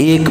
1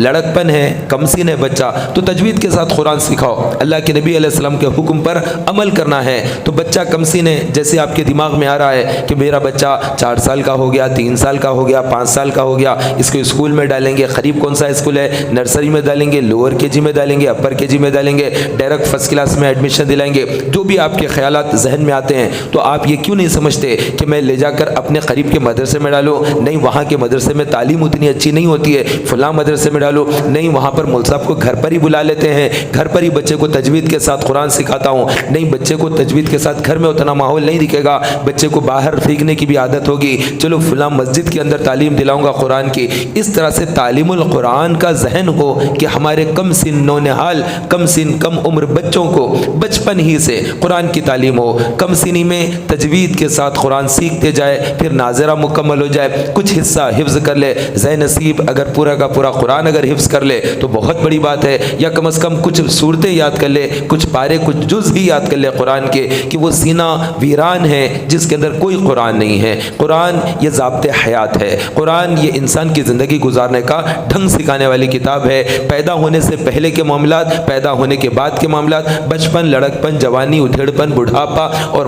لڑکپن ہے، کمسن ہے بچہ، تو تجوید کے ساتھ قرآن سکھاؤ۔ اللہ کے نبی علیہ السلام کے حکم پر عمل کرنا ہے تو بچہ کمسن ہے، جیسے آپ کے دماغ میں آ رہا ہے کہ میرا بچہ 4 سال کا ہو گیا، 3 سال کا ہو گیا، 5 سال کا ہو گیا، اس کو اسکول میں ڈالیں گے، قریب کون سا اسکول ہے، نرسری میں ڈالیں گے، لوور کے جی میں ڈالیں گے، اپر کے جی میں ڈالیں گے، ڈائریکٹ فرسٹ کلاس میں ایڈمیشن دلائیں گے، جو بھی آپ کے خیالات ذہن میں آتے ہیں، تو آپ یہ کیوں نہیں سمجھتے کہ میں لے جا کر اپنے قریب کے مدرسے میں ڈالوں؟ نہیں، وہاں کے مدرسے میں تعلیم اتنی اچھی نہیں ہوتی ہے، فلاں مدرسے میں ڈالو۔ نہیں، وہاں پر مول صاحب کو گھر پر ہی بلا لیتے ہیں، گھر پر ہی بچے کو تجوید کے ساتھ قرآن سکھاتا ہوں۔ نہیں، بچے کو تجوید کے ساتھ گھر میں اتنا ماحول نہیں دکھے گا، بچے کو باہر سیکھنے کی بھی عادت ہوگی، چلو فلاں مسجد کے اندر تعلیم دلاؤں گا قرآن کی۔ اس طرح سے تعلیم القرآن کا ذہن ہو کہ ہمارے کم سن نونہال، کم عمر بچوں کو بچپن ہی سے قرآن کی تعلیم ہو، کم سنی میں تجوید کے ساتھ قرآن سیکھتے جائے، پھر ناظرہ مکمل ہو جائے، کچھ حصہ حفظ کر لے، زی نصیب اگر پورا کا پورا قرآن اگر حفظ کر لے تو بہت بڑی بات ہے، یا کم از کم کچھ صورتیں یاد کر لے، کچھ پارے کچھ جز ہی یاد کر لے قرآن کے، کہ وہ سینہ ویران ہے جس کے اندر کوئی قرآن نہیں ہے۔ قرآن یہ ضابط حیات ہے، قرآن یہ انسان کی زندگی گزارنے کا ڈھنگ سکھانے والی کتاب ہے۔ پیدا ہونے سے پہلے کے معاملات، پیدا ہونے کے بعد کے معاملات، بچپن، لڑکپن، جوانی، ادھیڑپن، بڑھاپا اور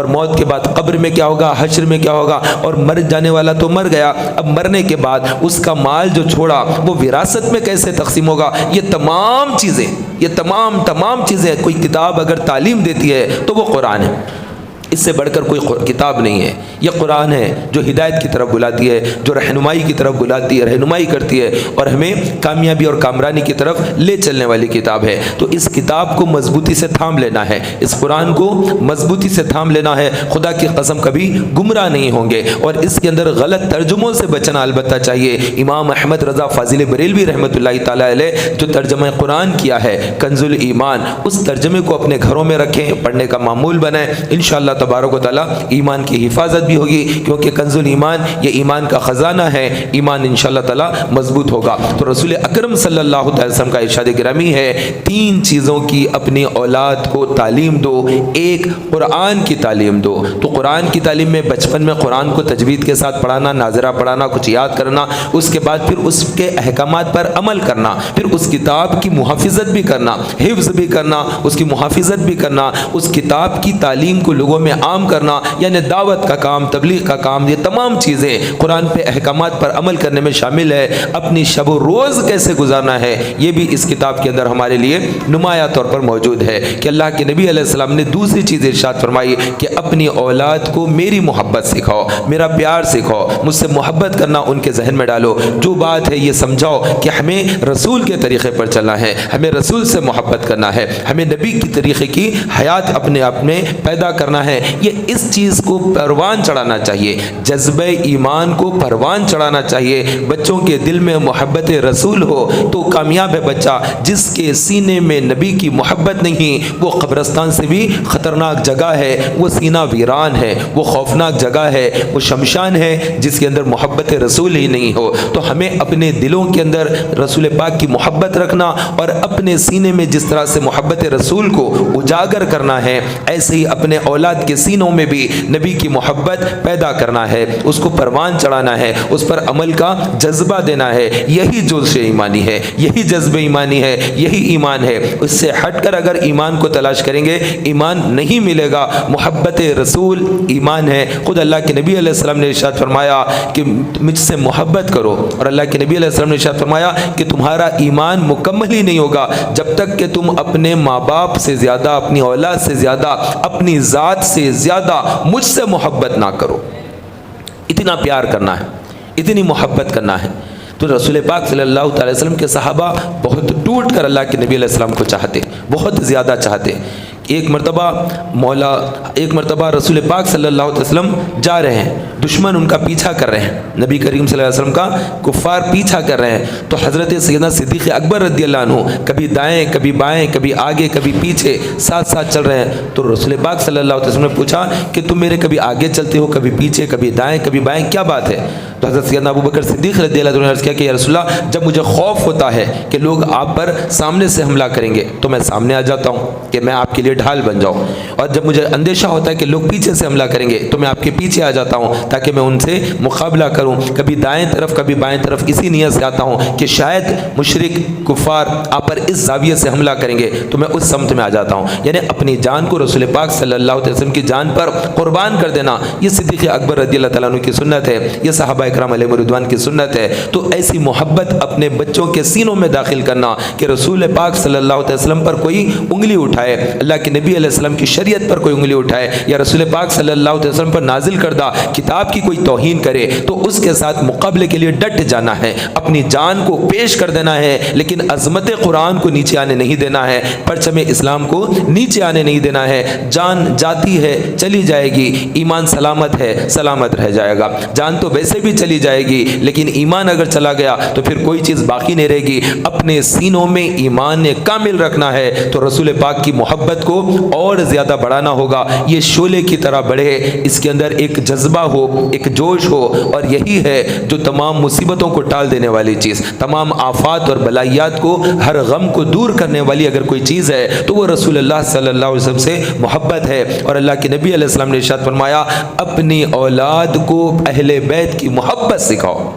موت کے بعد قبر میں کیا ہوگا، حشر میں کیا ہوگا، اور مر جانے والا تو مر گیا، اب مرنے کے بعد اس کا مال جو چھوڑا وہ وراثت میں کیسے تقسیم ہوگا، یہ تمام چیزیں کوئی کتاب اگر تعلیم دیتی ہے تو وہ قرآن ہے، اس سے بڑھ کر کوئی کتاب نہیں ہے۔ یہ قرآن ہے جو ہدایت کی طرف بلاتی ہے، جو رہنمائی کی طرف بلاتی ہے، رہنمائی کرتی ہے اور ہمیں کامیابی اور کامرانی کی طرف لے چلنے والی کتاب ہے۔ تو اس کتاب کو مضبوطی سے تھام لینا ہے، اس قرآن کو مضبوطی سے تھام لینا ہے، خدا کی قسم کبھی گمراہ نہیں ہوں گے، اور اس کے اندر غلط ترجموں سے بچنا البتہ چاہیے۔ امام احمد رضا فاضل بریلوی رحمۃ اللہ تعالیٰ علیہ جو ترجمہ قرآن کیا ہے کنز الایمان، اس ترجمے کو اپنے گھروں میں رکھیں، پڑھنے کا معمول بنائیں، انشاءاللہ تبارک و تعالیٰ ایمان کی حفاظت بھی ہوگی، کیونکہ کنز الایمان یہ ایمان کا خزانہ ہے، ایمان انشاءاللہ تعالیٰ مضبوط ہوگا۔ تو رسول اکرم صلی اللہ علیہ وسلم کا ارشاد گرامی ہے 3 چیزوں کی اپنی اولاد کو تعلیم دو، ایک قرآن کی تعلیم دو۔ تو قرآن کی تعلیم میں بچپن میں قرآن کو تجوید کے ساتھ پڑھانا، ناظرہ پڑھانا، کچھ یاد کرنا، اس کے بعد پھر اس کے احکامات پر عمل کرنا، پھر اس کتاب کی محافظت بھی کرنا، حفظ بھی کرنا، اس کی محافظت بھی کرنا، اس کتاب کی تعلیم کو لوگوں میں عام کرنا، یعنی دعوت کا کام، تبلیغ کا کام، یہ تمام چیزیں قرآن پہ احکامات پر عمل کرنے میں شامل ہے۔ اپنی شب و روز کیسے گزارنا ہے یہ بھی اس کتاب کے اندر ہمارے لیے نمایاں طور پر موجود ہے، کہ اللہ کے نبی علیہ السلام نے دوسری چیز ارشاد فرمائی کہ اپنی اولاد کو میری محبت سکھاؤ، میرا پیار سکھاؤ، مجھ سے محبت کرنا ان کے ذہن میں ڈالو، جو بات ہے یہ سمجھاؤ کہ ہمیں رسول کے طریقے پر چلنا ہے، ہمیں رسول سے محبت کرنا ہے، ہمیں نبی کی طریقے کی حیات اپنے آپ میں پیدا کرنا ہے۔ یہ اس چیز کو پروان چڑھانا چاہیے، جذبہ ایمان کو پروان چڑھانا چاہیے۔ بچوں کے دل میں محبت رسول ہو تو کامیاب ہے بچہ، جس کے سینے میں نبی کی محبت نہیں وہ قبرستان سے بھی خطرناک جگہ ہے، وہ سینہ ویران ہے، وہ خوفناک جگہ ہے، وہ شمشان ہے جس کے اندر محبت رسول ہی نہیں ہو۔ تو ہمیں اپنے دلوں کے اندر رسول پاک کی محبت رکھنا اور اپنے سینے میں جس طرح سے محبت رسول کو اجاگر کرنا ہے، ایسے ہی اپنے اولاد کے سینوں میں بھی نبی کی محبت پیدا کرنا ہے، اس کو پروان چڑھانا ہے، اس پر عمل کا جذبہ دینا ہے۔ یہی جوش ایمانی ہے، یہی جذب ایمانی ہے، یہی ایمان ہے۔ اس سے ہٹ کر اگر ایمان کو تلاش کریں گے ایمان نہیں ملے گا۔ محبت رسول ایمان ہے۔ خود اللہ کے نبی علیہ السلام نے ارشاد فرمایا کہ مجھ سے محبت کرو، اور اللہ کے نبی علیہ السلام نے ارشاد فرمایا کہ تمہارا ایمان مکمل ہی نہیں ہوگا جب تک کہ تم اپنے ماں باپ سے زیادہ، اپنی اولاد سے زیادہ، اپنی ذات سے زیادہ مجھ سے محبت نہ کرو۔ اتنا پیار کرنا ہے، اتنی محبت کرنا ہے۔ تو رسول پاک صلی اللہ علیہ وسلم کے صحابہ بہت ٹوٹ کر اللہ کے نبی علیہ السلام کو چاہتے، بہت زیادہ چاہتے۔ ایک مرتبہ رسول پاک صلی اللہ علیہ وسلم جا رہے ہیں، دشمن ان کا پیچھا کر رہے ہیں، نبی کریم صلی اللہ علیہ وسلم کا کفار پیچھا کر رہے ہیں، تو حضرت سیدنا صدیق اکبر رضی اللہ عنہ کبھی دائیں کبھی بائیں، کبھی آگے کبھی پیچھے ساتھ ساتھ چل رہے ہیں۔ تو رسول پاک صلی اللہ علیہ وسلم نے پوچھا کہ تم میرے کبھی آگے چلتے ہو، کبھی پیچھے، کبھی دائیں کبھی بائیں، کیا بات ہے؟ تو حضرت سیدنا ابو بکر صدیق رضی اللہ عنہ نے عرض کیا کہ یا رسول اللہ، جب مجھے خوف ہوتا ہے کہ لوگ آپ پر سامنے سے حملہ کریں گے تو میں سامنے آ جاتا ہوں کہ میں آپ کے لیے ڈھال بن جاؤں، اور جب مجھے اندیشہ ہوتا ہے کہ لوگ پیچھے سے حملہ کریں گے تو میں آپ کے پیچھے آ جاتا ہوں تاکہ میں ان سے مقابلہ کروں، کبھی دائیں طرف کبھی بائیں طرف، اسی نیت سے آتا ہوں کہ شاید مشرک کفار آپ پر اس زاویے سے حملہ کریں گے تو میں اس سمت میں آ جاتا ہوں۔ یعنی اپنی جان کو رسول پاک صلی اللہ علیہ وسلم کی جان پر قربان کر دینا، یہ صدیق اکبر رضی اللہ تعالیٰ عنہ کی سنت ہے، یہ صحابہ اکرام علیہ رضوان کی سنت ہے۔ تو ایسی محبت اپنے بچوں کے سینوں میں داخل کرنا کہ رسول پاک صلی اللہ علیہ وسلم پر کوئی انگلی اٹھائے، اللہ کے نبی علیہ السلام کی شریعت پر کوئی انگلی اٹھائے، یا رسول پاک صلی اللہ علیہ وسلم پر نازل کردہ کتاب کی کوئی توہین کرے تو اس کے ساتھ مقابلے کے لیے ڈٹ جانا ہے، اپنی جان کو پیش کر دینا ہے، لیکن عظمت قرآن کو نیچے آنے نہیں دینا ہے، پرچم اسلام کو نیچے آنے نہیں دینا ہے۔ جان جاتی ہے چلی جائے گی، ایمان سلامت ہے سلامت رہ جائے گا۔ جان تو ویسے بھی چلی جائے گی لیکن ایمان اگر چلا گیا تو پھر کوئی چیز باقی نہیں رہے گی۔ اپنے سینوں میں ایمان کامل رکھنا ہے تو رسول پاک کی محبت کو اور زیادہ بڑھانا ہوگا، یہ شعلے کی طرح بڑھے، اس کے اندر ایک جذبہ ہو، ایک جوش ہو، اور یہی ہے جو تمام مصیبتوں کو ٹال دینے والی چیز، تمام آفات اور بلائیات کو، ہر غم کو دور کرنے والی اگر کوئی چیز ہے تو وہ رسول اللہ صلی اللہ علیہ وسلم سے محبت ہے۔ اور اللہ کے نبی علیہ السلام نے ارشاد فرمایا اپنی اولاد کو اہل بیت کی محبت سکھاؤ۔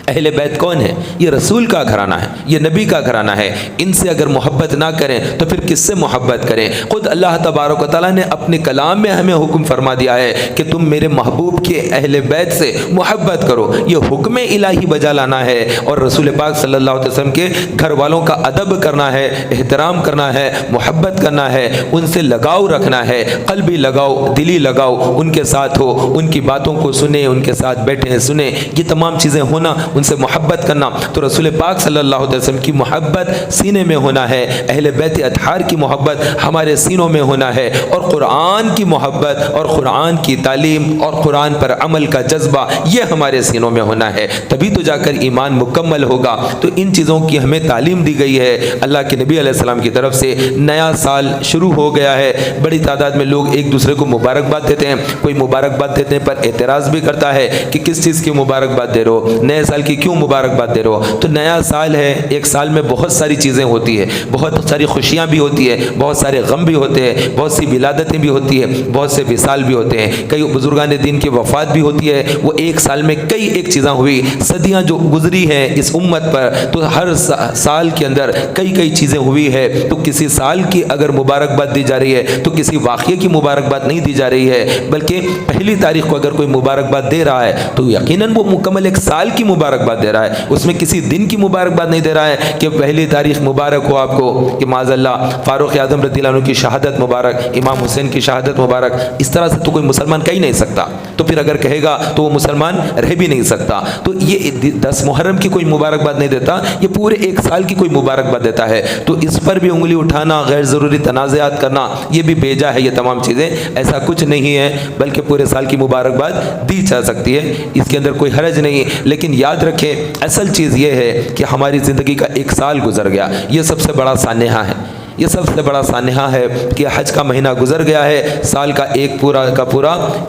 اہل بیت کون ہے؟ یہ رسول کا گھرانہ ہے، یہ نبی کا گھرانہ ہے، ان سے اگر محبت نہ کریں تو پھر کس سے محبت کریں؟ خود اللہ تبارک و تعالیٰ نے اپنے کلام میں ہمیں حکم فرما دیا ہے کہ تم میرے محبوب کے اہل بیت سے محبت کرو، یہ حکم الہی بجا لانا ہے، اور رسول پاک صلی اللہ علیہ وسلم کے گھر والوں کا ادب کرنا ہے، احترام کرنا ہے، محبت کرنا ہے، ان سے لگاؤ رکھنا ہے، قلبی لگاؤ، دلی لگاؤ، ان کے ساتھ ہو، ان کی باتوں کو سنیں، ان کے ساتھ بیٹھیں سنیں، یہ تمام چیزیں ہونا، ان سے محبت کرنا، تو رسول پاک صلی اللہ علیہ وسلم کی محبت سینے میں ہونا ہے، اہل بیت اطہار کی محبت ہمارے سینوں میں ہونا ہے، اور قرآن کی محبت اور قرآن کی تعلیم اور قرآن پر عمل کا جذبہ یہ ہمارے سینوں میں ہونا ہے، تبھی تو جا کر ایمان مکمل ہوگا۔ تو ان چیزوں کی ہمیں تعلیم دی گئی ہے اللہ کے نبی علیہ السلام کی طرف سے۔ نیا سال شروع ہو گیا ہے، بڑی تعداد میں لوگ ایک دوسرے کو مبارکباد دیتے ہیں، کوئی مبارکباد دینے پر اعتراض بھی کرتا ہے کہ کس چیز کی مبارکباد دے رہے ہو، نئے سال کی کیوں مبارکباد دے رہے ہو؟ تو نیا سال ہے، ایک سال میں بہت ساری چیزیں ہوتی ہے، بہت ساری خوشیاں بھی ہوتی ہے، بہت سارے غم بھی ہوتے ہیں، بہت سی ولادتیں بھی ہوتی ہیں، بہت سے وصال بھی ہوتے ہیں، کئی بزرگان دین کی وفات بھی ہوتی ہے، وہ ایک سال میں کئی ایک چیزیں ہوئی، صدیاں جو گزری ہیں اس امت پر، تو ہر سال کے اندر کئی کئی چیزیں ہوئی ہے، تو کسی سال کی اگر مبارکباد دی جا رہی ہے تو کسی واقعے کی مبارکباد نہیں دی جا رہی ہے، بلکہ پہلی تاریخ کو اگر کوئی مبارکباد دے رہا ہے تو یقیناً وہ مکمل ایک سال کی مبارکباد دے رہا ہے، اس میں کسی دن کی مبارکباد نہیں دے رہا ہے کہ پہلی تاریخ مبارک ہو آپ کو، کہ معاذ اللہ فاروق اعظم رضی اللہ عنہ کی شہادت مبارک، امام حسین کی شہادت مبارک، اس طرح سے تو کوئی مسلمان کہہ نہیں سکتا، تو پھر اگر کہے گا تو وہ مسلمان رہ بھی نہیں سکتا۔ تو یہ 10 محرم کی کوئی مبارکباد نہیں دیتا، یہ پورے ایک سال کی کوئی مبارکباد دیتا ہے، تو اس پر بھی انگلی اٹھانا، غیر ضروری تنازعات کرنا، یہ بھی بیجا ہے، یہ تمام چیزیں ایسا کچھ نہیں ہے، بلکہ پورے سال کی مبارکباد دی جا سکتی ہے، اس کے اندر کوئی حرج نہیں، لیکن یاد رکھیں اصل چیز یہ ہے کہ ہماری زندگی کا ایک سال گزر گیا، یہ سب سے بڑا سانحہ ہے، یہ سب سے بڑا سانحہ ہے کہ حج کا مہینہ گزر گیا ہے، سال کا ایک پورا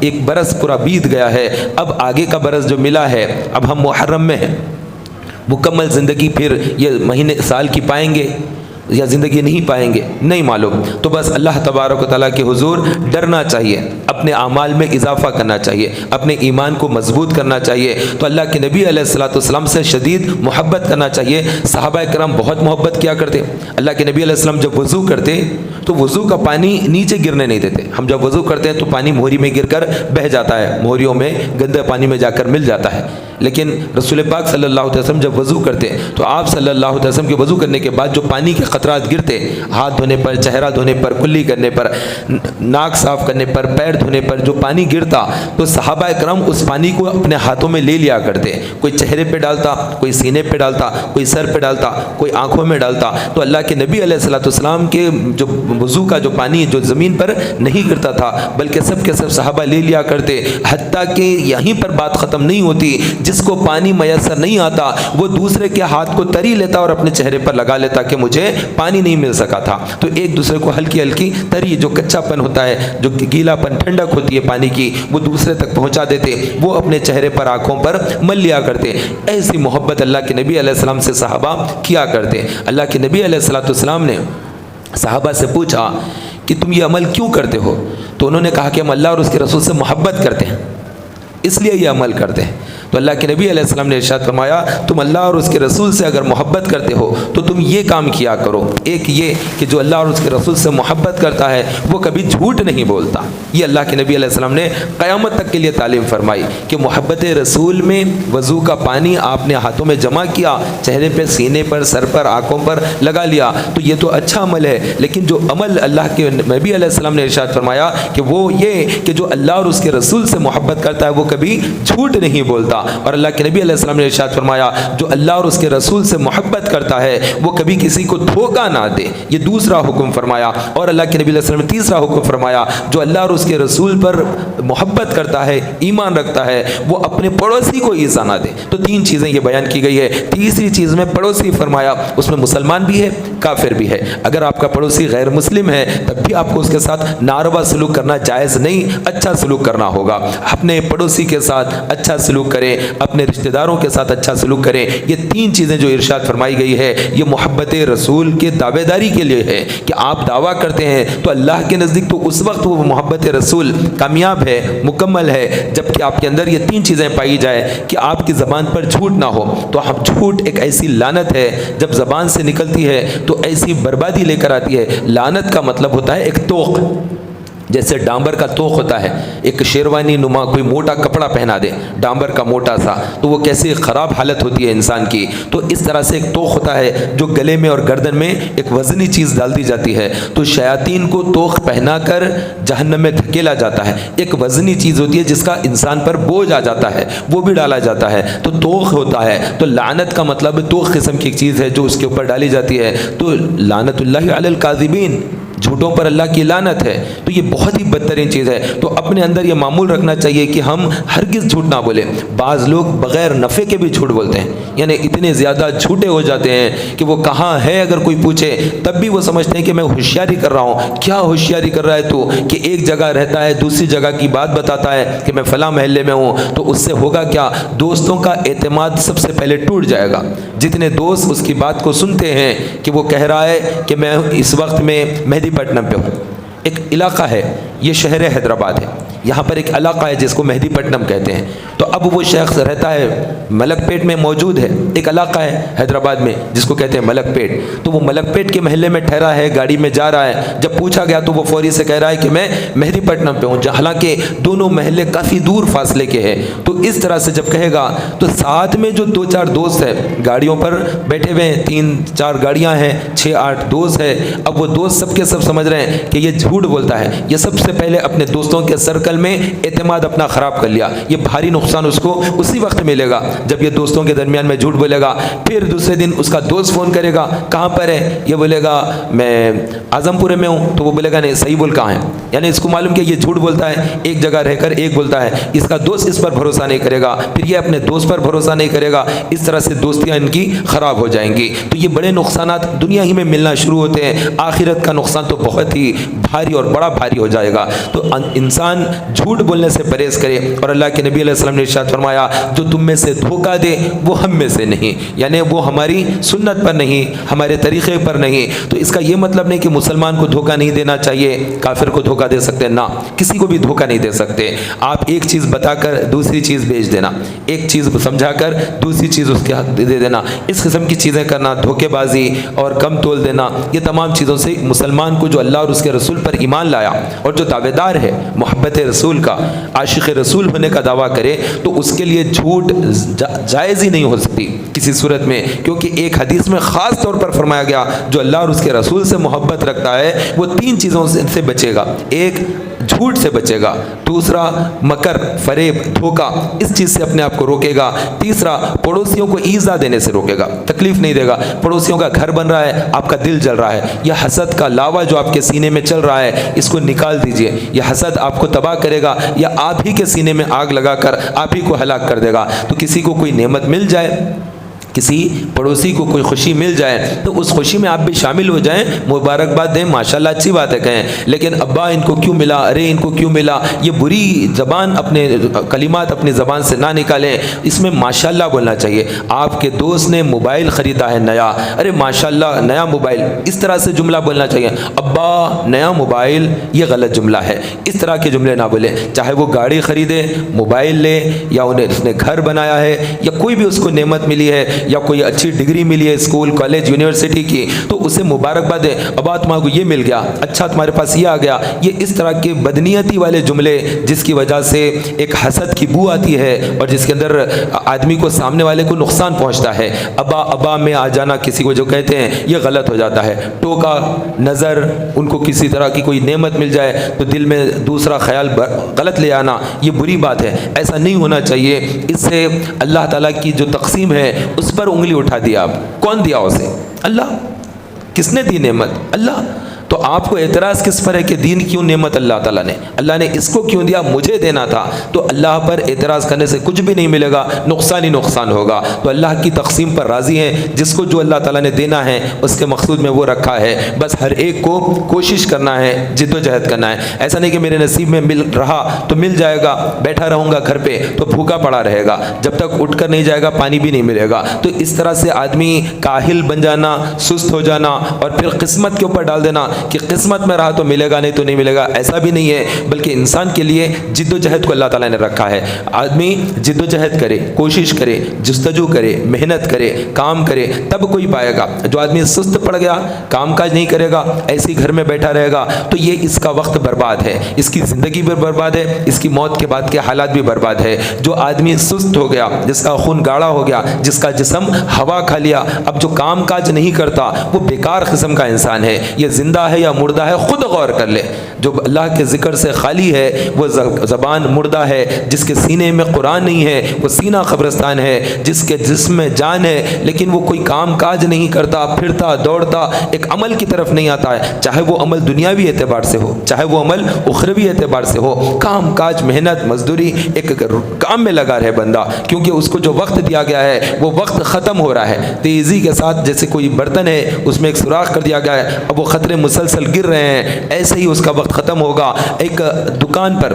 ایک برس پورا بیت گیا ہے، اب آگے کا برس جو ملا ہے، اب ہم محرم میں ہیں، مکمل زندگی پھر یہ مہینے سال کی پائیں گے یا زندگی نہیں پائیں گے نہیں معلوم، تو بس اللہ تبارک و تعالیٰ کے حضور ڈرنا چاہیے، اپنے اعمال میں اضافہ کرنا چاہیے، اپنے ایمان کو مضبوط کرنا چاہیے، تو اللہ کے نبی علیہ السلام سے شدید محبت کرنا چاہیے۔ صحابہ کرام بہت محبت کیا کرتے، اللہ کے نبی علیہ السلام جب وضو کرتے تو وضو کا پانی نیچے گرنے نہیں دیتے، ہم جب وضو کرتے ہیں تو پانی موہری میں گر کر بہہ جاتا ہے، موہریوں میں گندے پانی میں جا کر مل جاتا ہے، لیکن رسول پاک صلی اللہ علیہ وسلم جب وضو کرتے تو آپ صلی اللہ علیہ وسلم کے وضو کرنے کے بعد جو پانی کے قطرات گرتے، ہاتھ دھونے پر، چہرہ دھونے پر، کلی کرنے پر، ناک صاف کرنے پر، پیر دھونے پر جو پانی گرتا تو صحابہ کرام اس پانی کو اپنے ہاتھوں میں لے لیا کرتے، کوئی چہرے پہ ڈالتا، کوئی سینے پہ ڈالتا، کوئی سر پہ ڈالتا، کوئی آنکھوں میں ڈالتا، تو اللہ کے نبی علیہ السلام کے جو وضو کا جو پانی جو زمین پر نہیں گرتا تھا بلکہ سب کے سب صحابہ لے لیا کرتے، حتیٰ کہ یہیں پر بات ختم نہیں ہوتی، جس کو پانی میسر نہیں آتا وہ دوسرے کے ہاتھ کو تری لیتا اور اپنے چہرے پر لگا لیتا کہ مجھے پانی نہیں مل سکا تھا، تو ایک دوسرے کو ہلکی ہلکی تری، جو کچا پن ہوتا ہے، جو گیلا پن، ٹھنڈک ہوتی ہے پانی کی، وہ دوسرے تک پہنچا دیتے، وہ اپنے چہرے پر، آنکھوں پر مل لیا کرتے۔ ایسی محبت اللہ کے نبی علیہ السلام سے صحابہ کیا کرتے۔ اللہ کے نبی علیہ السلام نے صحابہ سے پوچھا کہ تم یہ عمل کیوں کرتے ہو؟ تو انہوں نے کہا کہ ہم اللہ اور اس کے رسول سے محبت کرتے ہیں، اس لیے یہ عمل کرتے ہیں۔ تو اللہ کے نبی علیہ السلام نے ارشاد فرمایا تم اللہ اور اس کے رسول سے اگر محبت کرتے ہو تو تم یہ کام کیا کرو، ایک یہ کہ جو اللہ اور اس کے رسول سے محبت کرتا ہے وہ کبھی جھوٹ نہیں بولتا۔ یہ اللہ کے نبی علیہ السلام نے قیامت تک کے لیے تعلیم فرمائی کہ محبت رسول میں وضو کا پانی آپ نے ہاتھوں میں جمع کیا، چہرے پہ، سینے پر، سر پر، آنکھوں پر لگا لیا، تو یہ تو اچھا عمل ہے، لیکن جو عمل اللہ کے نبی علیہ السلام نے ارشاد فرمایا کہ وہ یہ کہ جو اللہ اور اس کے رسول سے محبت کرتا ہے وہ کبھی جھوٹ نہیں بولتا، اور اللہ کے نبی علیہ السلام نے ارشاد فرمایا جو اللہ اور اس کے رسول سے محبت کرتا ہے وہ کبھی کسی کو دھوکہ نہ دے، یہ دوسرا حکم فرمایا۔ اور اللہ کے نبی علیہ السلام نے تیسرا حکم فرمایا جو اللہ اور اس کے رسول پر محبت کرتا ہے، ایمان رکھتا ہے، وہ اپنے پڑوسی کو ایذا نہ دے۔ تو تین چیزیں یہ بیان کی گئی ہے۔ تیسری چیز میں پڑوسی فرمایا، اس میں مسلمان بھی ہے، کافر بھی ہے۔ اگر آپ کا پڑوسی غیر مسلم ہے تب بھی آپ کو اس کے ساتھ ناروا سلوک کرنا جائز نہیں، اچھا سلوک کرنا ہوگا۔ اپنے پڑوسی کے ساتھ اچھا سلوک کریں، اپنے رشتہ داروں کے ساتھ اچھا سلوک کریں۔ یہ تین چیزیں جو ارشاد فرمائی گئی ہے یہ محبت رسول کے دعوے داری کے لیے ہے کہ آپ دعویٰ کرتے ہیں تو اللہ کے نزدیک تو اس وقت وہ محبت رسول کامیاب ہے، مکمل ہے، جب کہ آپ کے اندر یہ تین چیزیں پائی جائے کہ آپ کی زبان پر جھوٹ نہ ہو۔ تو جھوٹ ایک ایسی لعنت ہے جب زبان سے نکلتی ہے تو ایسی بربادی لے کر آتی ہے۔ لعنت کا مطلب ہوتا ہے ایک توق، جیسے ڈامبر کا توق ہوتا ہے، ایک شیروانی نما کوئی موٹا کپڑا پہنا دے ڈامبر کا موٹا سا تو وہ کیسی خراب حالت ہوتی ہے انسان کی، تو اس طرح سے ایک توق ہوتا ہے جو گلے میں اور گردن میں ایک وزنی چیز ڈال دی جاتی ہے، تو شیاطین کو توق پہنا کر جہنم میں دھکیلا جاتا ہے۔ ایک وزنی چیز ہوتی ہے جس کا انسان پر بوجھ آ جاتا ہے، وہ بھی ڈالا جاتا ہے، تو توق ہوتا ہے۔ تو لعنت کا مطلب توق قسم کی ایک چیز ہے جو اس کے اوپر ڈالی جاتی ہے، تو لعنت اللہ علی الکاذبین، جھوٹوں پر اللہ کی لعنت ہے۔ تو یہ بہت ہی بدترین چیز ہے۔ تو اپنے اندر یہ معمول رکھنا چاہیے کہ ہم ہرگز جھوٹ نہ بولیں۔ بعض لوگ بغیر نفع کے بھی جھوٹ بولتے ہیں، یعنی اتنے زیادہ جھوٹے ہو جاتے ہیں کہ وہ کہاں ہے اگر کوئی پوچھے تب بھی وہ سمجھتے ہیں کہ میں ہوشیاری کر رہا ہوں۔ کیا ہوشیاری کر رہا ہے تو کہ ایک جگہ رہتا ہے دوسری جگہ کی بات بتاتا ہے کہ میں فلاں محلے میں ہوں، تو اس سے ہوگا کیا؟ دوستوں کا اعتماد سب سے پہلے ٹوٹ جائے گا۔ جتنے دوست اس کی بات کو سنتے ہیں کہ وہ کہہ رہا ہے کہ میں اس وقت میں مہدی پٹنم پہ ہوں، ایک علاقہ ہے، یہ شہر حیدرآباد ہے، یہاں پر ایک علاقہ ہے جس کو مہدی پٹنم کہتے ہیں، تو اب وہ شخص رہتا ہے ملک پیٹ میں موجود ہے، ایک علاقہ ہے حیدرآباد میں جس کو کہتے ہیں ملک پیٹ، تو وہ ملک پیٹ کے محلے میں ٹھہرا ہے، گاڑی میں جا رہا ہے، جب پوچھا گیا تو وہ فوری سے کہہ رہا ہے کہ میں مہدی پٹنم پہ ہوں، حالانکہ دونوں محلے کافی دور فاصلے کے ہیں۔ تو اس طرح سے جب کہے گا تو ساتھ میں جو دو چار دوست ہیں گاڑیوں پر بیٹھے ہوئے ہیں، 3-4 گاڑیاں ہیں، 6-8 دوست ہیں، اب وہ دوست سب کے سب سمجھ رہے ہیں کہ یہ جھوٹ بولتا ہے، یہ سب سے پہلے اپنے دوستوں کے سرکل میں اعتماد اپنا خراب کر لیا، یہ بھاری نقصان اس کو اسی وقت ملے گا جب یہ دوستوں کے درمیان میں جھوٹ بولے گا۔ پھر دوسرے دن اس کا دوست فون کرے گا کہاں پر ہے، یہ بولے گا میں اعظم پورے میں ہوں، تو وہ بولے گا نہیں صحیح بول کہاں ہے، یعنی اس کو معلوم کہ یہ جھوٹ بولتا ہے، ایک جگہ رہ کر ایک بولتا ہے، اس کا دوست اس پر بھروسہ نہیں کرے گا، پھر یہ اپنے دوست پر بھروسہ نہیں کرے گا، اس طرح سے دوستیاں ان کی خراب ہو جائیں گی۔ تو یہ بڑے نقصانات دنیا ہی میں ملنا شروع ہوتے ہیں، آخرت کا نقصان تو بہت ہی بھاری اور بڑا بھاری ہو جائے گا۔ تو انسان جھوٹ بولنے سے پرہیز کرے، اور اللہ کے نبی علیہ السلام نے ارشاد فرمایا جو تم میں سے دھوکہ دے وہ ہم میں سے نہیں، یعنی وہ ہماری سنت پر نہیں، ہمارے طریقے پر نہیں۔ تو اس کا یہ مطلب نہیں کہ مسلمان کو دھوکہ نہیں دینا چاہیے، کافر کو دھوکہ دے سکتے ہیں، نہ، کسی کو بھی دھوکہ نہیں دے سکتے۔ آپ ایک چیز بتا کر دوسری چیز بیچ دینا، ایک چیز سمجھا کر دوسری چیز اس کے حق دے دینا، اس قسم کی چیزیں کرنا، دھوکے بازی اور کم تول دینا، یہ تمام چیزوں سے مسلمان کو جو اللہ اور اس کے رسول پر ایمان لایا اور جو دعوے دار ہے محبت رسول کا، عاشق رسول ہونے کا دعویٰ کرے، تو اس کے لیے جھوٹ جائز ہی نہیں ہو سکتی کسی صورت میں، کیونکہ ایک حدیث میں خاص طور پر فرمایا گیا جو اللہ اور اس کے رسول سے محبت رکھتا ہے وہ 3 چیزوں سے بچے گا۔ ایک، جھوٹ سے بچے گا، دوسرا مکر، فریب، دھوکہ، اس چیز سے اپنے آپ کو روکے گا، تیسرا پڑوسیوں کو ایذا دینے سے روکے گا، تکلیف نہیں دے گا۔ پڑوسیوں کا گھر بن رہا ہے، آپ کا دل جل رہا ہے، یہ حسد کا لاوا جو آپ کے سینے میں چل رہا ہے اس کو نکال دیجئے، یہ حسد آپ کو تباہ کرے گا یا آپ ہی کے سینے میں آگ لگا کر آپ ہی کو ہلاک کر دے گا۔ تو کسی کو کوئی نعمت مل جائے، کسی پڑوسی کو کوئی خوشی مل جائے تو اس خوشی میں آپ بھی شامل ہو جائیں، مبارکباد دیں، ماشاءاللہ اچھی بات ہے کہیں، لیکن ابا ان کو کیوں ملا، ارے ان کو کیوں ملا، یہ بری زبان اپنے کلمات اپنی زبان سے نہ نکالیں، اس میں ماشاءاللہ بولنا چاہیے۔ آپ کے دوست نے موبائل خریدا ہے نیا، ارے ماشاءاللہ نیا موبائل، اس طرح سے جملہ بولنا چاہیے۔ ابا نیا موبائل، یہ غلط جملہ ہے، اس طرح کے جملے نہ بولیں۔ چاہے وہ گاڑی خریدے، موبائل لے، یا اس نے گھر بنایا ہے، یا کوئی بھی اس کو نعمت ملی ہے، یا کوئی اچھی ڈگری ملی ہے اسکول کالج یونیورسٹی کی، تو اسے مبارکباد دے، ابا تمہارے کو یہ مل گیا، اچھا تمہارے پاس یہ آ گیا۔ یہ اس طرح کے بدنیتی والے جملے جس کی وجہ سے ایک حسد کی بو آتی ہے اور جس کے اندر آدمی کو سامنے والے کو نقصان پہنچتا ہے۔ ابا ابا میں آ جانا کسی کو جو کہتے ہیں یہ غلط ہو جاتا ہے۔ ٹوکا نظر، ان کو کسی طرح کی کوئی نعمت مل جائے تو دل میں دوسرا خیال غلط لے آنا، یہ بری بات ہے، ایسا نہیں ہونا چاہیے۔ اس سے اللہ تعالیٰ کی جو تقسیم ہے اس پر انگلی اٹھا دیا آپ، کون دیا اسے؟ اللہ۔ کس نے دی نعمت؟ اللہ۔ تو آپ کو اعتراض کس پر ہے کہ دین کیوں نعمت اللہ تعالیٰ نے، اللہ نے اس کو کیوں دیا، مجھے دینا تھا۔ تو اللہ پر اعتراض کرنے سے کچھ بھی نہیں ملے گا، نقصان ہی نقصان ہوگا۔ تو اللہ کی تقسیم پر راضی ہیں، جس کو جو اللہ تعالیٰ نے دینا ہے اس کے مقصود میں وہ رکھا ہے، بس ہر ایک کو کوشش کرنا ہے، جد و جہد کرنا ہے۔ ایسا نہیں کہ میرے نصیب میں مل رہا تو مل جائے گا، بیٹھا رہوں گا گھر پہ تو بھوکا پڑا رہے گا، جب تک اٹھ کر نہیں جائے گا پانی بھی نہیں ملے گا۔ تو اس طرح سے آدمی کاہل بن جانا، سست ہو جانا اور پھر قسمت کے اوپر ڈال دینا کہ قسمت میں رہا تو ملے گا، نہیں تو نہیں ملے گا، ایسا بھی نہیں ہے۔ بلکہ انسان کے لیے جد و جہد کو اللہ تعالیٰ نے رکھا ہے۔ آدمی جد و جہد کرے، کوشش کرے، جستجو کرے، محنت کرے، کام کرے، تب کوئی پائے گا۔ جو آدمی سست پڑ گیا، کام کاج نہیں کرے گا، ایسے ہی گھر میں بیٹھا رہے گا، تو یہ اس کا وقت برباد ہے، اس کی زندگی بھی برباد ہے، اس کی موت کے بعد کے حالات بھی برباد ہے۔ جو آدمی سست ہو گیا، جس کا خون گاڑھا ہو گیا، جس کا جسم ہوا کھا لیا، اب جو کام کاج نہیں کرتا، وہ بیکار قسم کا انسان ہے۔ یہ زندہ ہے یا مردہ ہے، خود غور کر لے۔ جو اللہ کے ذکر سے خالی ہے وہ زبان مردہ ہے، جس کے سینے میں قرآن نہیں ہے وہ سینہ قبرستان ہے، جس کے جسم میں جان ہے لیکن وہ کوئی کام کاج نہیں کرتا، پھرتا دوڑتا، ایک عمل کی طرف نہیں آتا ہے، چاہے وہ عمل دنیاوی اعتبار سے ہو، چاہے وہ عمل اخروی اعتبار سے ہو، کام کاج محنت مزدوری ایک کام میں لگا رہے بندہ، کیونکہ اس کو جو وقت دیا گیا ہے وہ وقت ختم ہو رہا ہے تیزی کے ساتھ۔ جیسے کوئی برتن ہے اس میں ایک سوراخ کر دیا گیا ہے، اب وہ خطرے مسلسل گر رہے ہیں، ایسے ہی اس کا وقت ختم ہوگا۔ ایک دکان پر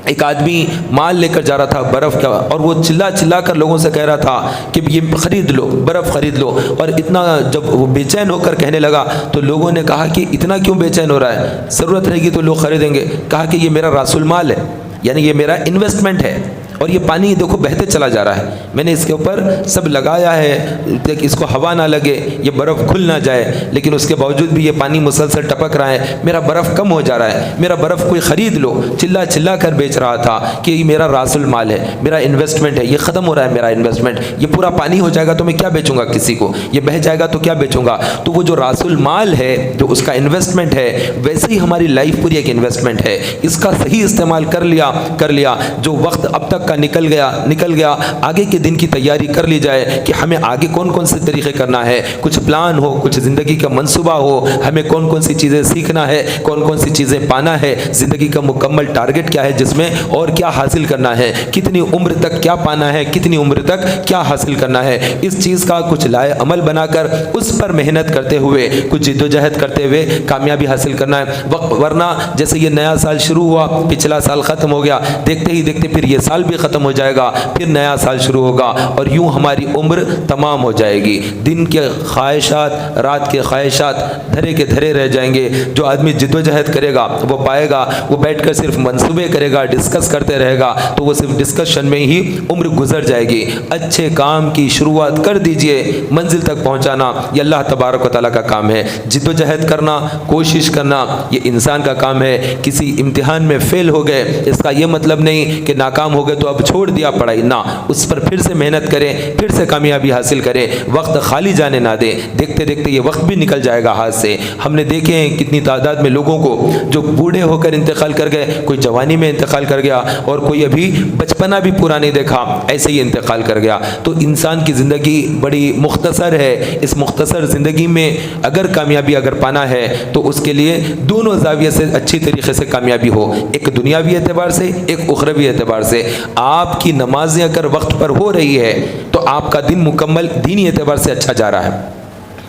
ایک آدمی مال لے کر جا رہا تھا برف کا، اور وہ چلا چلا کر لوگوں سے کہہ رہا تھا کہ یہ خرید لو، برف خرید لو، اور اتنا جب وہ بے چین ہو کر کہنے لگا تو لوگوں نے کہا کہ اتنا کیوں بے چین ہو رہا ہے، ضرورت رہے گی تو لوگ خریدیں گے۔ کہا کہ یہ میرا راس المال ہے، یعنی یہ میرا انویسٹمنٹ ہے، اور یہ پانی دیکھو بہتے چلا جا رہا ہے، میں نے اس کے اوپر سب لگایا ہے کہ اس کو ہوا نہ لگے، یہ برف کھل نہ جائے، لیکن اس کے باوجود بھی یہ پانی مسلسل ٹپک رہا ہے، میرا برف کم ہو جا رہا ہے، میرا برف کوئی خرید لو۔ چلا چلا کر بیچ رہا تھا کہ یہ میرا راس المال ہے، میرا انویسٹمنٹ ہے، یہ ختم ہو رہا ہے میرا انویسٹمنٹ، یہ پورا پانی ہو جائے گا تو میں کیا بیچوں گا کسی کو، یہ بہہ جائے گا تو کیا بیچوں گا۔ تو وہ جو راس المال ہے، جو اس کا انویسٹمنٹ ہے، ویسے ہی ہماری لائف پوری ایک انویسٹمنٹ ہے، اس کا صحیح استعمال کر لیا، جو وقت اب تک کا نکل گیا، آگے کے دن کی تیاری کر لی جائے کہ ہمیں آگے کون کون سے طریقے کرنا ہے، کچھ پلان ہو، کچھ زندگی کا منصوبہ ہو، ہمیں کون کون سی چیزیں سیکھنا ہے، کون کون سی چیزیں پانا ہے، زندگی کا مکمل ٹارگٹ کیا ہے جس میں اور کیا حاصل کرنا ہے، کتنی عمر تک کیا پانا ہے، کتنی عمر تک کیا حاصل کرنا ہے، اس چیز کا کچھ لائے عمل بنا کر اس پر محنت کرتے ہوئے، کچھ جد و جہد کرتے ہوئے کامیابی حاصل کرنا ہے۔ ورنہ جیسے یہ نیا سال شروع ہوا، پچھلا سال ختم ہو گیا، دیکھتے ہی دیکھتے پھر یہ سال بھی ختم ہو جائے گا، پھر نیا سال شروع ہوگا، اور یوں ہماری عمر تمام ہو جائے گی۔ دن کے خواہشات، رات کے خواہشات دھرے کے دھرے رہ جائیں گے۔ جو آدمی جد و جہد کرے گا وہ پائے گا، وہ بیٹھ کر صرف منصوبے کرے گا، ڈسکس کرتے رہے گا تو وہ صرف ڈسکشن میں ہی عمر گزر جائے گی۔ اچھے کام کی شروعات کر دیجئے، منزل تک پہنچانا یہ اللہ تبارک و تعالیٰ کا کام ہے۔ جد و جہد کرنا، کوشش کرنا یہ انسان کا کام ہے۔ کسی امتحان میں فیل ہو گئے اس کا یہ مطلب نہیں کہ ناکام ہو گئے تو اب چھوڑ دیا پڑھائی، نہ، اس پر پھر سے محنت کریں، پھر سے کامیابی حاصل کریں، وقت خالی جانے نہ دیں۔ دیکھتے دیکھتے یہ وقت بھی نکل جائے گا ہاتھ سے۔ ہم نے دیکھے ہیں کتنی تعداد میں لوگوں کو جو بوڑھے ہو کر انتقال کر گئے، کوئی جوانی میں انتقال کر گیا اور کوئی ابھی بچپنا بھی پورا نہیں دیکھا، ایسے ہی انتقال کر گیا۔ تو انسان کی زندگی بڑی مختصر ہے، اس مختصر زندگی میں اگر کامیابی پانا ہے تو اس کے لیے دونوں زاویے سے اچھی طریقے سے کامیابی ہو، ایک دنیاوی اعتبار سے، ایک اخروی اعتبار سے۔ آپ کی نمازیں اگر وقت پر ہو رہی ہے تو تو آپ کا دن مکمل دینی اعتبار سے اچھا جا رہا ہے،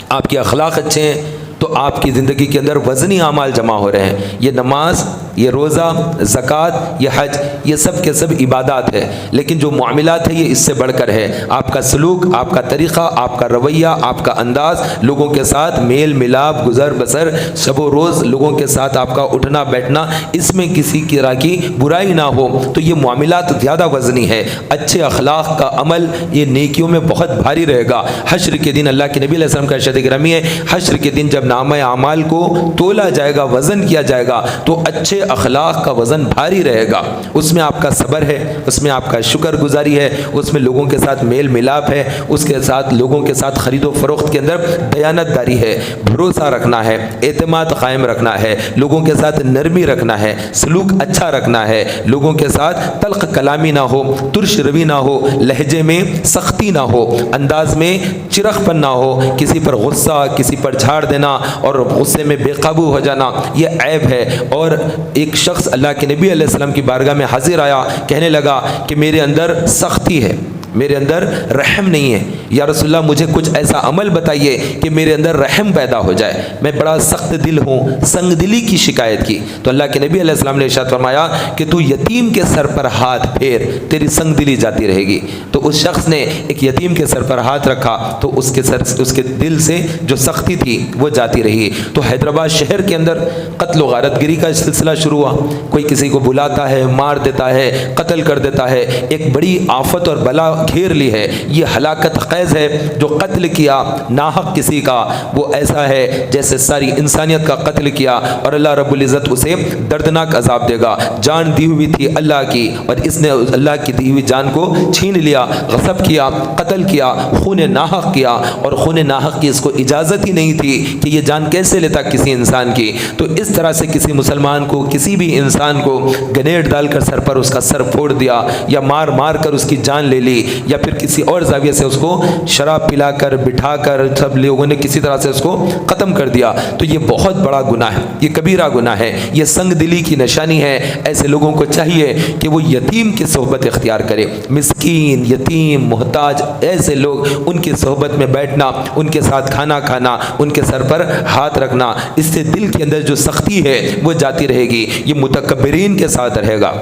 آپ کے اخلاق اچھے ہیں تو آپ کی زندگی کے اندر وزنی اعمال جمع ہو رہے ہیں۔ یہ نماز، یہ روزہ، زکوٰۃ، یہ حج، یہ سب کے سب عبادات ہے، لیکن جو معاملات ہیں یہ اس سے بڑھ کر ہے۔ آپ کا سلوک، آپ کا طریقہ، آپ کا رویہ، آپ کا انداز، لوگوں کے ساتھ میل ملاپ، گزر بسر، شب و روز لوگوں کے ساتھ آپ کا اٹھنا بیٹھنا، اس میں کسی طرح کی برائی نہ ہو، تو یہ معاملات زیادہ وزنی ہے۔ اچھے اخلاق کا عمل یہ نیکیوں میں بہت بھاری رہے گا۔ حشر کے دن اللہ کے نبی علیہ السلام کا ارشاد گرامی ہے، حشر کے دن جب نامہ اعمال کو تولا جائے گا، وزن کیا جائے گا، تو اچھے اخلاق کا وزن بھاری رہے گا۔ اس میں آپ کا صبر ہے، اس میں آپ کا شکر گزاری ہے، اس میں لوگوں کے ساتھ میل ملاپ ہے، اس کے ساتھ لوگوں کے ساتھ خرید و فروخت کے اندر دیانت داری ہے، بھروسہ رکھنا ہے، اعتماد قائم رکھنا ہے، لوگوں کے ساتھ نرمی رکھنا ہے، سلوک اچھا رکھنا ہے، لوگوں کے ساتھ تلخ کلامی نہ ہو، ترش روی نہ ہو، لہجے میں سختی نہ ہو، انداز میں چرخ پن نہ ہو، کسی پر غصہ، کسی پر جھاڑ دینا اور غصے میں بے قابو ہو جانا یہ عیب ہے۔ اور ایک شخص اللہ کے نبی علیہ السلام کی بارگاہ میں حاضر آیا، کہنے لگا کہ میرے اندر سختی ہے، میرے اندر رحم نہیں ہے، یا رسول اللہ مجھے کچھ ایسا عمل بتائیے کہ میرے اندر رحم پیدا ہو جائے، میں بڑا سخت دل ہوں۔ سنگ دلی کی شکایت کی تو اللہ کے نبی علیہ السلام نے ارشاد فرمایا کہ تو یتیم کے سر پر ہاتھ پھیر، تیری سنگ دلی جاتی رہے گی۔ تو اس شخص نے ایک یتیم کے سر پر ہاتھ رکھا تو اس کے دل سے جو سختی تھی وہ جاتی رہی۔ تو حیدرآباد شہر کے اندر قتل و غارت گری کا سلسلہ شروع ہوا، کوئی کسی کو بلاتا ہے، مار دیتا ہے، قتل کر دیتا ہے، ایک بڑی آفت اور بلا گھیر لی ہے۔ یہ ہلاکت خیز ہے، جو قتل کیا ناحق کسی کا وہ ایسا ہے جیسے ساری انسانیت کا قتل کیا، اور اللہ رب العزت اسے دردناک عذاب دے گا۔ جان دی ہوئی تھی اللہ کی اور اس نے اللہ کی دی ہوئی جان کو چھین لیا، غصب کیا، قتل کیا، خون ناحق کیا، اور خون ناحق کی اس کو اجازت ہی نہیں تھی کہ یہ جان کیسے لیتا کسی انسان کی۔ تو اس طرح سے کسی مسلمان کو، کسی بھی انسان کو گنیڈ ڈال کر سر پر اس کا سر پھوڑ دیا، یا مار مار کر اس کی جان لے لی، یا پھر کسی اور زاویے سے اس کو شراب پلا کر بٹھا کر سب لوگوں نے کسی طرح سے اس کو ختم کر دیا، تو یہ بہت بڑا گناہ ہے، یہ کبیرہ گناہ ہے، یہ سنگ دلی کی نشانی ہے۔ ایسے لوگوں کو چاہیے کہ وہ یتیم کی صحبت اختیار کرے، مسکین، یتیم، محتاج، ایسے لوگ، ان کی صحبت میں بیٹھنا، ان کے ساتھ کھانا کھانا، ان کے سر پر ہاتھ رکھنا، اس سے دل کے اندر جو سختی ہے وہ جاتی رہے گی۔ یہ متکبرین کے ساتھ رہے گا،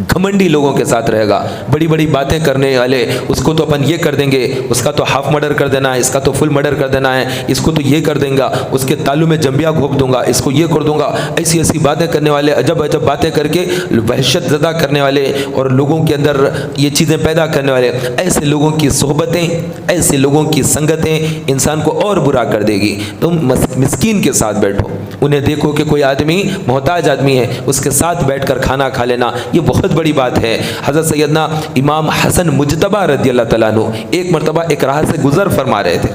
گھمنڈی لوگوں کے ساتھ رہے گا، بڑی بڑی باتیں کرنے والے، اس کو تو اپن یہ کر دیں گے، اس کا تو ہاف مرڈر کر دینا ہے، اس کا تو فل مرڈر کر دینا ہے، اس کو تو یہ کر دیں گا، اس کے تالو میں جمبیا گھونپ دوں گا، اس کو یہ کر دوں گا، ایسی ایسی باتیں کرنے والے، عجب عجب باتیں کر کے وحشت زدہ کرنے والے اور لوگوں کے اندر یہ چیزیں پیدا کرنے والے، ایسے لوگوں کی صحبتیں، ایسے لوگوں کی سنگتیں انسان کو اور برا کر دے گی۔ تم مسکین کے ساتھ بیٹھو، انہیں دیکھو کہ کوئی آدمی محتاج آدمی ہے، اس کے ساتھ بیٹھ کر کھانا کھا لینا یہ بہت بڑی بات ہے۔ حضرت سیدنا امام حسن مجتبی رضی اللہ تعالیٰ عنہ ایک مرتبہ ایک راہ سے گزر فرما رہے تھے،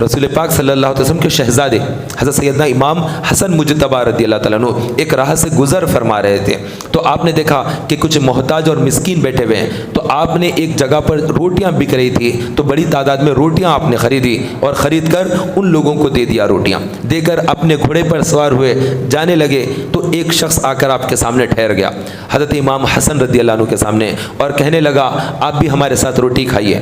رسول پاک صلی اللہ علیہ وسلم کے شہزادے حضرت سیدنا امام حسن مجتبی رضی اللہ تعالیٰ عنہ ایک راہ سے گزر فرما رہے تھے، تو آپ نے دیکھا کہ کچھ محتاج اور مسکین بیٹھے ہوئے ہیں، تو آپ نے ایک جگہ پر روٹیاں بک رہی تھی، تو بڑی تعداد میں روٹیاں آپ نے خریدی اور خرید کر ان لوگوں کو دے دیا، روٹیاں دے کر اپنے گھوڑے پر سوار ہوئے جانے لگے، تو ایک شخص آ کر آپ کے سامنے ٹھہر گیا، حضرت امام حسن رضی اللہ عنہ کے سامنے، اور کہنے لگا آپ بھی ہمارے ساتھ روٹی کھائیے۔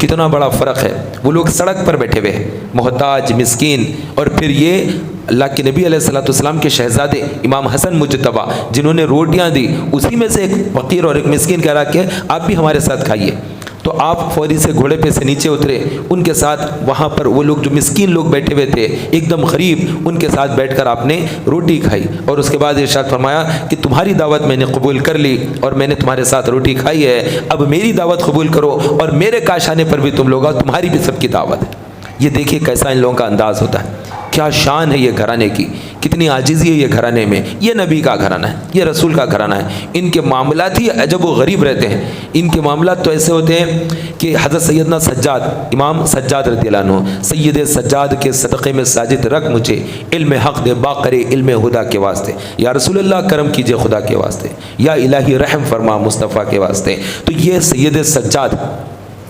کتنا بڑا فرق ہے، وہ لوگ سڑک پر بیٹھے ہوئے محتاج مسکین، اور پھر یہ اللہ کے نبی علیہ الصلوۃ والسلام کے شہزادے امام حسن مجتبی جنہوں نے روٹیاں دی، اسی میں سے ایک فقیر اور ایک مسکین کہہ رہا کہ آپ بھی ہمارے ساتھ کھائیے۔ تو آپ فوری سے گھوڑے پہ سے نیچے اترے، ان کے ساتھ وہاں پر وہ لوگ جو مسکین لوگ بیٹھے ہوئے تھے ایک دم غریب، ان کے ساتھ بیٹھ کر آپ نے روٹی کھائی، اور اس کے بعد ارشاد فرمایا کہ تمہاری دعوت میں نے قبول کر لی اور میں نے تمہارے ساتھ روٹی کھائی ہے، اب میری دعوت قبول کرو اور میرے کاش آنے پر بھی تم لوگ آؤ، تمہاری بھی سب کی دعوت ہے۔ یہ دیکھیے کیسا ان لوگوں کا انداز ہوتا ہے، کیا شان ہے یہ گھرانے کی، کتنی عاجزی ہے یہ گھرانے میں۔ یہ نبی کا گھرانہ ہے، یہ رسول کا گھرانہ ہے، ان کے معاملات ہی عجب و غریب رہتے ہیں۔ ان کے معاملات تو ایسے ہوتے ہیں کہ حضرت سیدنا سجاد امام سجاد رضی اللہ عنہ، سید سجاد کے صدقے میں ساجد رکھ مجھے، علم حق دے باقر علم خدا کے واسطے، یا رسول اللہ کرم کیجئے خدا کے واسطے، یا الہی رحم فرما مصطفیٰ کے واسطے۔ تو یہ سید سجاد،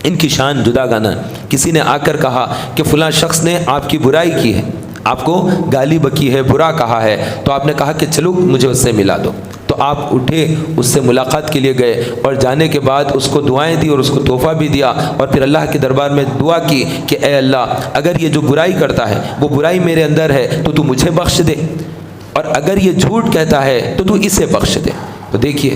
ان کی شان جدا گانا۔ کسی نے آ کر کہا کہ فلاں شخص نے آپ کی برائی کی ہے، آپ کو گالی بکی ہے، برا کہا ہے، تو آپ نے کہا کہ چلو مجھے اس سے ملا دو۔ تو آپ اٹھے، اس سے ملاقات کے لیے گئے اور جانے کے بعد اس کو دعائیں دی اور اس کو تحفہ بھی دیا، اور پھر اللہ کے دربار میں دعا کی کہ اے اللہ اگر یہ جو برائی کرتا ہے وہ برائی میرے اندر ہے تو مجھے بخش دے، اور اگر یہ جھوٹ کہتا ہے تو اسے بخش دے۔ تو دیکھیے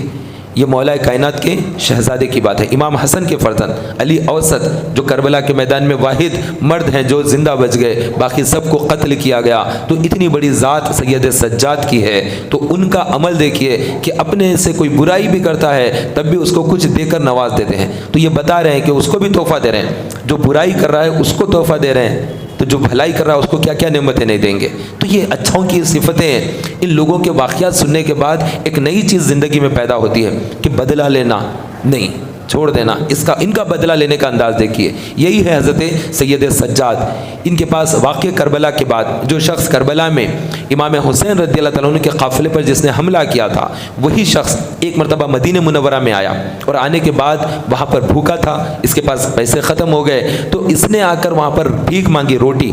یہ مولا کائنات کے شہزادے کی بات ہے، امام حسن کے فرزند علی اوسط، جو کربلا کے میدان میں واحد مرد ہیں جو زندہ بچ گئے، باقی سب کو قتل کیا گیا۔ تو اتنی بڑی ذات سید سجاد کی ہے، تو ان کا عمل دیکھیے کہ اپنے سے کوئی برائی بھی کرتا ہے تب بھی اس کو کچھ دے کر نواز دیتے ہیں۔ تو یہ بتا رہے ہیں کہ اس کو بھی تحفہ دے رہے ہیں، جو برائی کر رہا ہے اس کو تحفہ دے رہے ہیں، تو جو بھلائی کر رہا ہے اس کو کیا کیا نعمتیں نہیں دیں گے۔ تو یہ اچھوں کی صفتیں ہیں۔ ان لوگوں کے واقعات سننے کے بعد ایک نئی چیز زندگی میں پیدا ہوتی ہے کہ بدلہ لینا نہیں، چھوڑ دینا، ان کا بدلہ لینے کا انداز دیکھیے۔ یہی ہے حضرت سید سجاد۔ ان کے پاس واقع کربلا کے بعد جو شخص کربلا میں امام حسین رضی اللہ تعالیٰ عنہ کے قافلے پر جس نے حملہ کیا تھا، وہی شخص ایک مرتبہ مدینہ منورہ میں آیا، اور آنے کے بعد وہاں پر بھوکا تھا، اس کے پاس پیسے ختم ہو گئے، تو اس نے آ کر وہاں پر بھیک مانگی، روٹی۔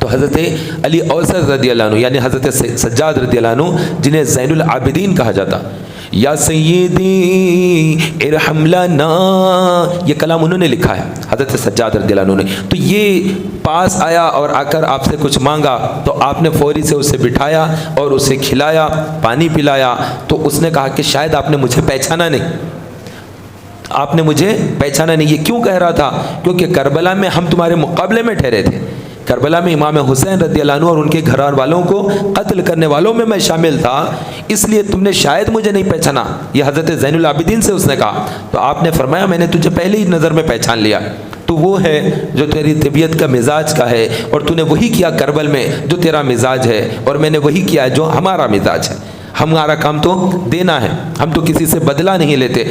تو حضرت علی اوسط رضی اللہ عنہ یعنی حضرت سجاد رضی اللہ عنہ، جنہیں زین العابدین کہا جاتا، یا سیدی ارحم لنا، یہ کلام انہوں نے لکھا ہے حضرت سجاد رضی اللہ عنہ نے۔ تو یہ پاس آیا اور آ کر آپ سے کچھ مانگا، تو آپ نے فوری سے اسے بٹھایا اور اسے کھلایا، پانی پلایا۔ تو اس نے کہا کہ شاید آپ نے مجھے پہچانا نہیں، آپ نے مجھے پہچانا نہیں۔ یہ کیوں کہہ رہا تھا؟ کیونکہ کربلا میں ہم تمہارے مقابلے میں ٹھہرے تھے، کربلا میں امام حسین رضی اللہ عنہ اور ان کے گھر والوں کو قتل کرنے والوں میں میں شامل تھا، اس لیے تم نے شاید مجھے نہیں پہچانا۔ یہ حضرت زین العابدین سے اس نے کہا، تو آپ نے فرمایا میں نے تجھے پہلے ہی نظر میں پہچان لیا، تو وہ ہے جو تیری طبیعت کا مزاج کا ہے، اور تو نے وہی کیا کربل میں جو تیرا مزاج ہے، اور میں نے وہی کیا جو ہمارا مزاج ہے۔ ہمارا کام تو دینا ہے، ہم تو کسی سے بدلہ نہیں لیتے۔